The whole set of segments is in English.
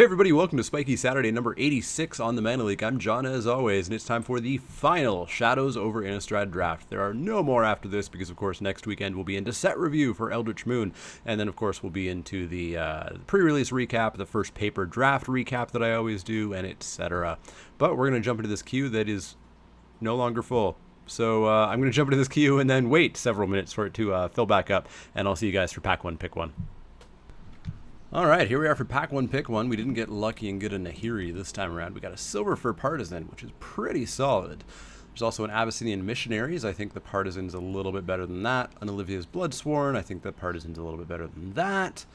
everybody, welcome to Spikey Saturday number 86 on the Mana Leek. I'm John as always, and it's time for the final Shadows over Innistrad draft. There are no more after this because, of course, next weekend we'll be into set review for Eldritch Moon, and then, of course, we'll be into the pre-release recap, the first paper draft recap that I always do, and etc. But we're going to jump into this queue that is no longer full. So I'm going to jump into this queue and then wait several minutes for it to fill back up, and I'll see you guys for Pack 1, Pick 1. Alright, here we are for Pack 1, Pick 1. We didn't get lucky and get a Nahiri this time around. We got a Silver Fur Partisan, which is pretty solid. There's also an Abyssinian Missionaries. I think the Partisan's a little bit better than that. An Olivia's Bloodsworn. I think the Partisan's a little bit better than that.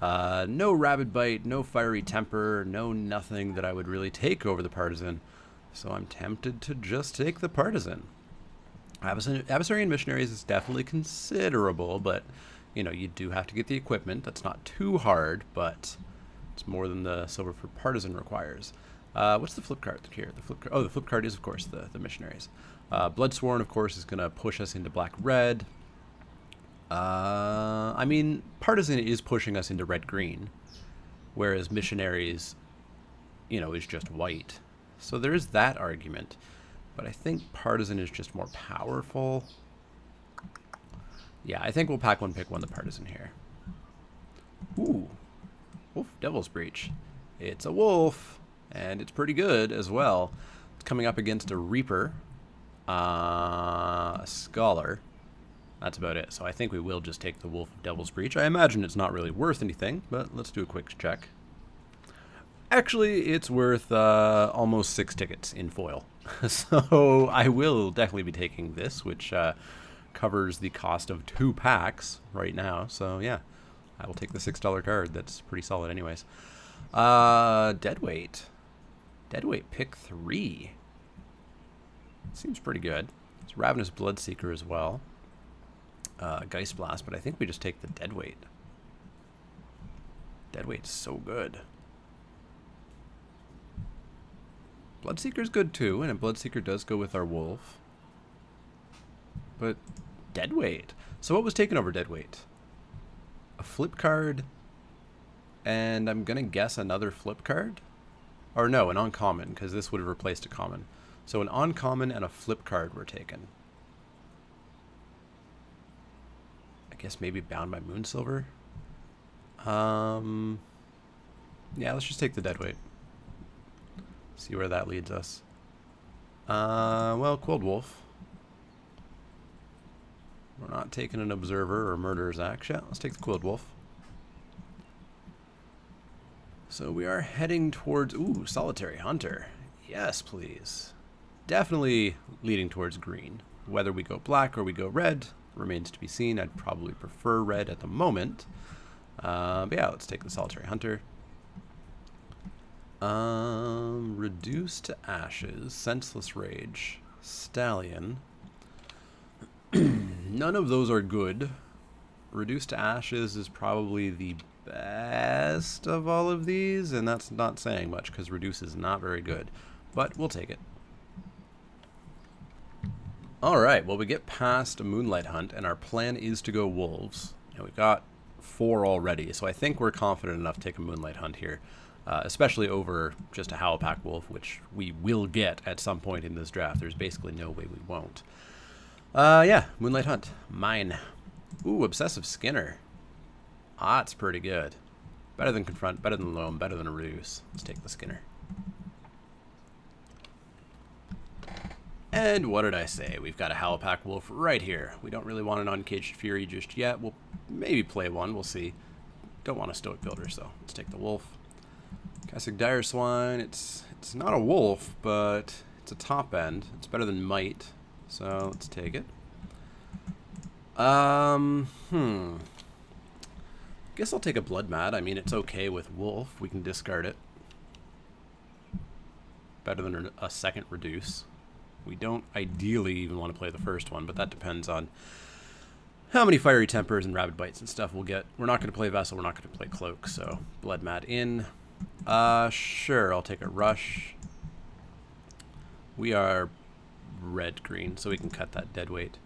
No Rabid Bite, no Fiery Temper, no nothing that I would really take over the Partisan. So I'm tempted to just take the Partisan. Abyssinian Missionaries is definitely considerable, but you know, you do have to get the equipment. That's not too hard, but it's more than the Silver Fur Partisan requires. What's the flip card here? The flip card is, of course, the Missionaries. Bloodsworn, of course, is going to push us into black-red. I mean, Partisan is pushing us into red-green, whereas Missionaries, you know, is just white. So there is that argument. But I think Partisan is just more powerful. Yeah, I think we'll Pack 1, Pick 1 the Partisan here. Ooh. Wolf Devil's Breach. It's a wolf, and it's pretty good as well. It's coming up against a Reaper, a Scholar. That's about it. So I think we will just take the Wolf of Devil's Breach. I imagine it's not really worth anything, but let's do a quick check. Actually, it's worth almost 6 tickets in foil. So I will definitely be taking this, which covers the cost of 2 packs right now. So yeah, I will take the $6 card. That's pretty solid anyways. Deadweight pick 3 seems pretty good. It's Ravenous Bloodseeker as well. Geist Blast, but I think we just take the Deadweight. Deadweight's so good. Bloodseeker's good too, and a Bloodseeker does go with our wolf. But Deadweight. So what was taken over Deadweight? A flip card, and I'm gonna guess another flip card? Or no, an uncommon, because this would have replaced a common. So an uncommon and a flip card were taken. I guess maybe Bound by Moonsilver? Yeah, let's just take the Deadweight. See where that leads us. Well, Cold Wolf. We're not taking an Observer or Murderer's Axe yet. Let's take the Quilled Wolf. So we are heading towards... Ooh, Solitary Hunter. Yes, please. Definitely leading towards green. Whether we go black or we go red remains to be seen. I'd probably prefer red at the moment. But yeah, let's take the Solitary Hunter. Reduce to Ashes, Senseless Rage, Stallion. None of those are good. Reduce to Ashes is probably the best of all of these, and that's not saying much because Reduce is not very good, but we'll take it. Alright, well, we get past a Moonlight Hunt, and our plan is to go Wolves. And we've got 4 already, so I think we're confident enough to take a Moonlight Hunt here. Especially over just a Howlpack Wolf, which we will get at some point in this draft. There's basically no way we won't. Yeah, Moonlight Hunt. Mine. Ooh, Obsessive Skinner. Ah, it's pretty good. Better than Confront, better than Loam, better than a Reduce. Let's take the Skinner. And what did I say? We've got a Howlpack Wolf right here. We don't really want an Uncaged Fury just yet. We'll maybe play one. We'll see. Don't want a Stoic Builder, so let's take the Wolf. Cassic Dire Swine, it's not a wolf, but it's a top end. It's better than Might, so let's take it. Guess I'll take a Blood Mad. I mean, it's okay with wolf. We can discard it. Better than a second Reduce. We don't ideally even want to play the first one, but that depends on how many Fiery Tempers and Rabid Bites and stuff we'll get. We're not going to play Vessel, we're not going to play Cloak, so Blood Mad in. Sure, I'll take a Rush. We are red-green, so we can cut that Deadweight.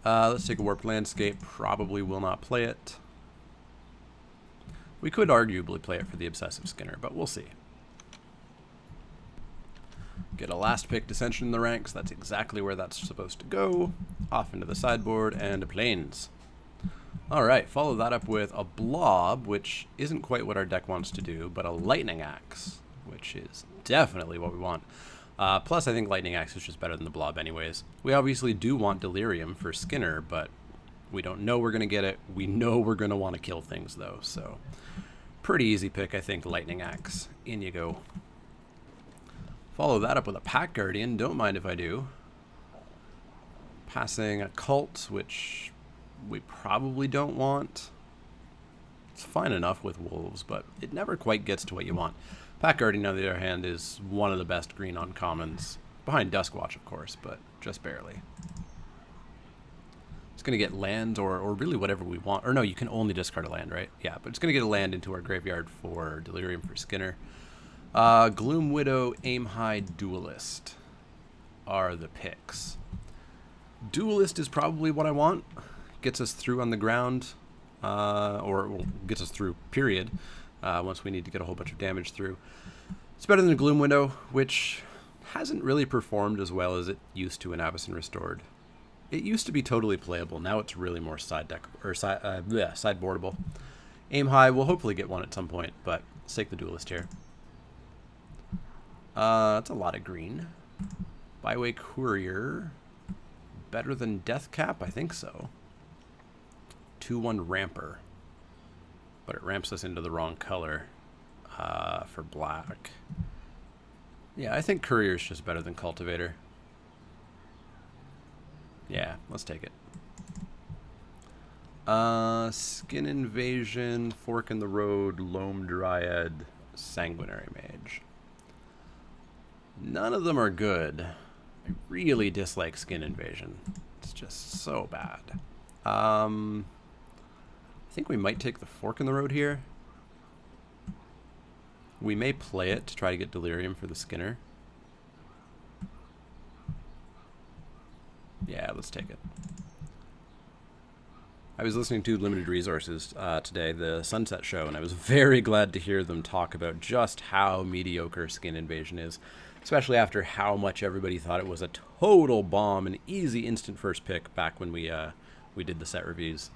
Let's take a Warped Landscape. Probably will not play it. We could arguably play it for the Obsessive Skinner, but we'll see. Get a last pick Dissension in the ranks. That's exactly where that's supposed to go. Off into the sideboard and planes. Alright, follow that up with a blob, which isn't quite what our deck wants to do, but a lightning axe, which is definitely what we want. Plus, I think lightning axe is just better than the blob anyways. We obviously do want delirium for Skinner, but we don't know we're going to get it. We know we're going to want to kill things, though, so pretty easy pick, I think, lightning axe. In you go. Follow that up with a Pack Guardian. Don't mind if I do. Passing a Cult, which we probably don't want. It's fine enough with wolves, but it never quite gets to what you want. Pack Guardian, on the other hand, is one of the best green uncommons. Behind Duskwatch, of course, but just barely. It's going to get land or really whatever we want. Or no, you can only discard a land, right? Yeah, but it's going to get a land into our graveyard for Delirium for Skinner. Gloom Widow, Aim High, Duelist are the picks. Duelist is probably what I want. Gets us through on the ground, or gets us through, period, once we need to get a whole bunch of damage through. It's better than Gloom Widow, which hasn't really performed as well as it used to in Avacyn Restored. It used to be totally playable. Now it's really more sideboardable. Aim High, we'll hopefully get one at some point, but let's take the Duelist here. That's a lot of green. Byway Courier. Better than Death Cap? I think so. 2/1 Ramper. But it ramps us into the wrong color for black. Yeah, I think Courier's just better than Cultivator. Yeah, let's take it. Skin Invasion, Fork in the Road, Loam Dryad, Sanguinary Mage. None of them are good. I really dislike Skin Invasion. It's just so bad. I think we might take the Fork in the Road here. We may play it to try to get Delirium for the Skinner. Yeah, let's take it. I was listening to Limited Resources today, the Sunset Show, and I was very glad to hear them talk about just how mediocre Skin Invasion is, especially after how much everybody thought it was a total bomb, an easy instant first pick back when we did the set reviews.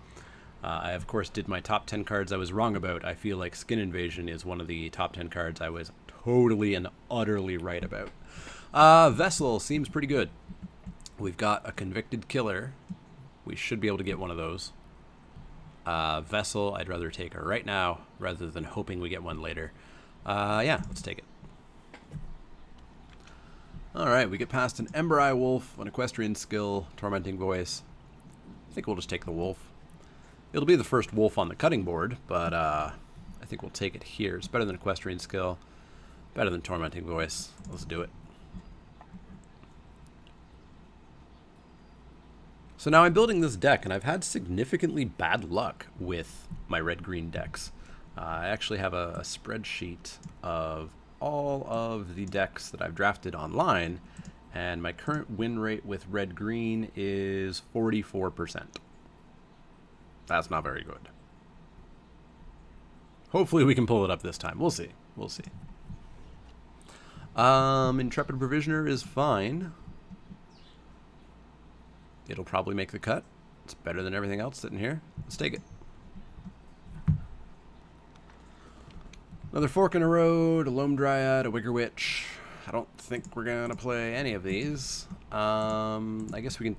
I, of course, did my top 10 cards I was wrong about. I feel like Skin Invasion is one of the top 10 cards I was totally and utterly right about. Vessel seems pretty good. We've got a Convicted Killer. We should be able to get one of those. Vessel, I'd rather take her right now rather than hoping we get one later. Yeah, let's take it. Alright, we get past an Ember Eye Wolf, an Equestrian Skill, Tormenting Voice. I think we'll just take the Wolf. It'll be the first Wolf on the cutting board, but I think we'll take it here. It's better than Equestrian Skill, better than Tormenting Voice. Let's do it. So now I'm building this deck, and I've had significantly bad luck with my red-green decks. I actually have a spreadsheet of all of the decks that I've drafted online, and my current win rate with red-green is 44%. That's not very good. Hopefully we can pull it up this time. We'll see. We'll see. Intrepid Provisioner is fine. It'll probably make the cut. It's better than everything else sitting here. Let's take it. Another Fork in the Road, a Loam Dryad, a Wicker Witch. I don't think we're going to play any of these. I guess we can...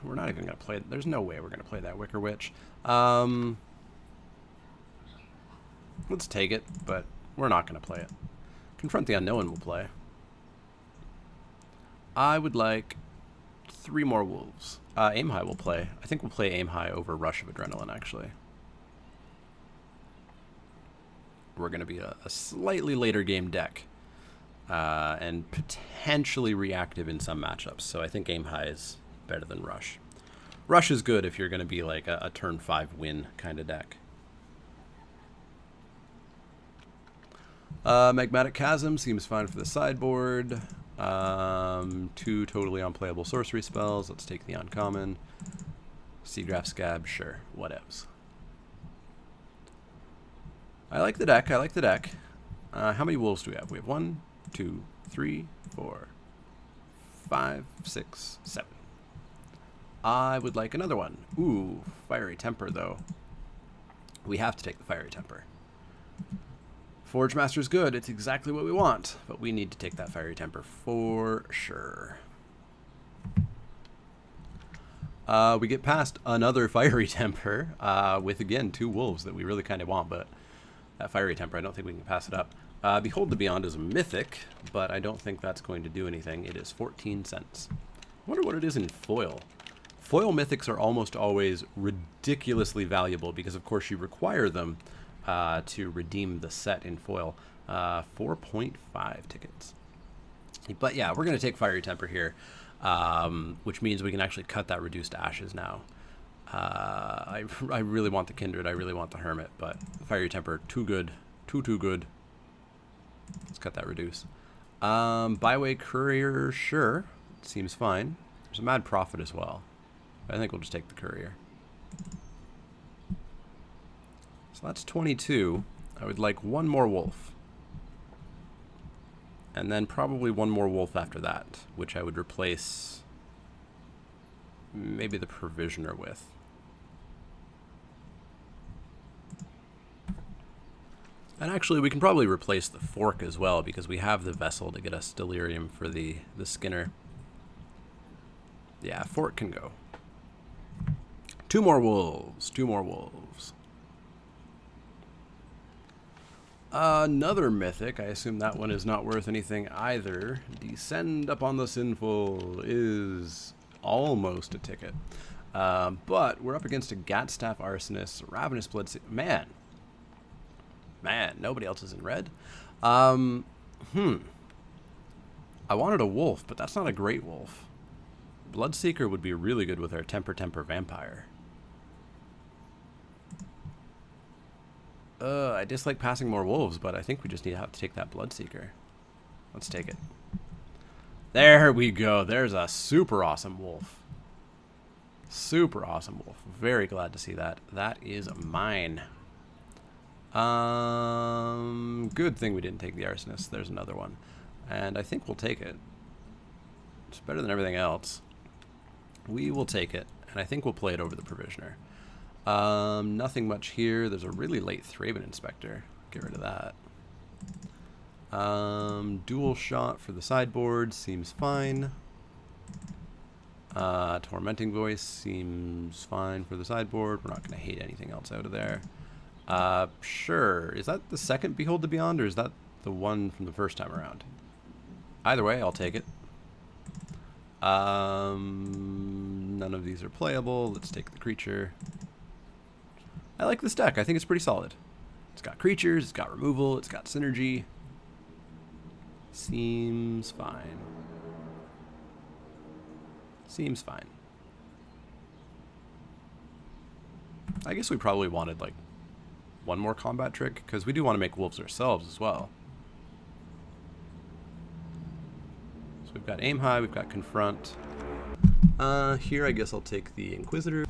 we're not even going to play... There's no way we're going to play that Wicker Witch. Let's take it, but we're not going to play it. Confront the Unknown we'll play. I would like 3 more Wolves. Aim High we'll play. I think we'll play Aim High over Rush of Adrenaline, actually. We're going to be a slightly later game deck. And potentially reactive in some matchups. So I think Aim High is better than Rush. Rush is good if you're going to be like a turn 5 win kind of deck. Magmatic Chasm seems fine for the sideboard. 2 totally unplayable sorcery spells. Let's take the uncommon. Seagraft Scab, sure, whatevs. I like the deck. I like the deck. How many wolves do we have? We have 1, 2, 3, 4, 5, 6, 7. I would like another one. Ooh, Fiery Temper, though. We have to take the Fiery Temper. Forge Master's good. It's exactly what we want. But we need to take that Fiery Temper for sure. We get past another Fiery Temper with, again, 2 wolves that we really kind of want. But that Fiery Temper, I don't think we can pass it up. Behold the Beyond is a mythic, but I don't think that's going to do anything. It is 14 cents. I wonder what it is in foil. Foil mythics are almost always ridiculously valuable because, of course, you require them to redeem the set in foil. 4.5 tickets. But yeah, we're going to take Fiery Temper here, which means we can actually cut that reduced ashes now. I really want the Kindred. I really want the Hermit, but Fiery Temper, too good. Too good. Let's cut that reduce. Byway Courier, sure. Seems fine. There's a Mad Prophet as well. I think we'll just take the Courier. So that's 22. I would like one more wolf. And then probably one more wolf after that, which I would replace maybe the Provisioner with. And actually, we can probably replace the Fork as well, because we have the Vessel to get us Delirium for the Skinner. Yeah, Fork can go. 2 more wolves. 2 more wolves. Another mythic. I assume that one is not worth anything either. Descend Upon the Sinful is almost a ticket. But we're up against a Gatstaff Arsonist, Ravenous Bloodseeker. Man, nobody else is in red. I wanted a wolf, but that's not a great wolf. Bloodseeker would be really good with our Temper Vampire. I dislike passing more wolves, but I think we just need to have to take that Bloodseeker. Let's take it. There we go. There's a super awesome wolf. Super awesome wolf. Very glad to see that. That is mine. Good thing we didn't take the Arsonist. There's another one. And I think we'll take it. It's better than everything else. We will take it, and I think we'll play it over the Provisioner. Nothing much here. There's a really late Thraben Inspector. Get rid of that. Dual Shot for the sideboard seems fine. Tormenting Voice seems fine for the sideboard. We're not going to hate anything else out of there. Sure. Is that the second Behold the Beyond, or is that the one from the first time around? Either way, I'll take it. None of these are playable. Let's take the creature. I like this deck. I think it's pretty solid. It's got creatures, it's got removal, it's got synergy. Seems fine. Seems fine. I guess we probably wanted like one more combat trick, because we do want to make wolves ourselves as well. So we've got Aim High, we've got Confront. Here I guess I'll take the Inquisitor.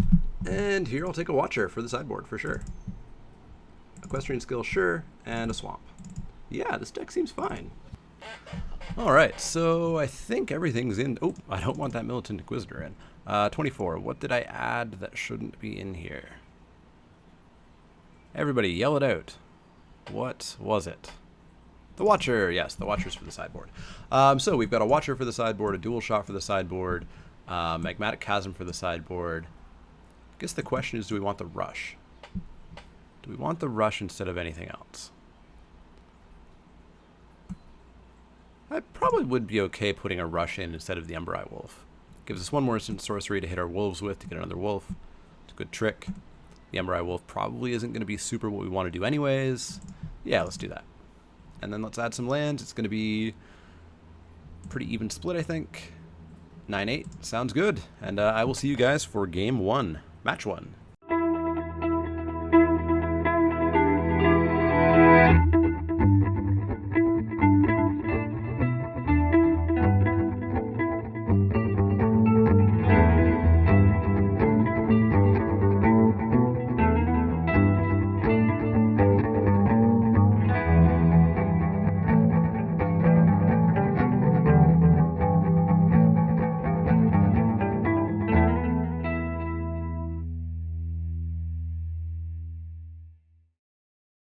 And here I'll take a Watcher for the sideboard, for sure. Equestrian Skill, sure. And a Swamp. Yeah, this deck seems fine. Alright, so I think everything's in. Oh, I don't want that Militant Inquisitor in. 24. What did I add that shouldn't be in here? Everybody, yell it out. What was it? The Watcher. Yes, the Watcher's for the sideboard. So we've got a Watcher for the sideboard, a Dual Shot for the sideboard, Magmatic Chasm for the sideboard. I guess the question is, do we want the Rush? Do we want the Rush instead of anything else? I probably would be okay putting a Rush in instead of the Ember-Eye Wolf. Gives us one more instant sorcery to hit our wolves with to get another wolf. It's a good trick. The Ember-Eye Wolf probably isn't going to be super what we want to do anyways. Yeah, let's do that. And then let's add some lands. It's going to be pretty even split, I think. 9-8. Sounds good. And I will see you guys for game 1. Match 1.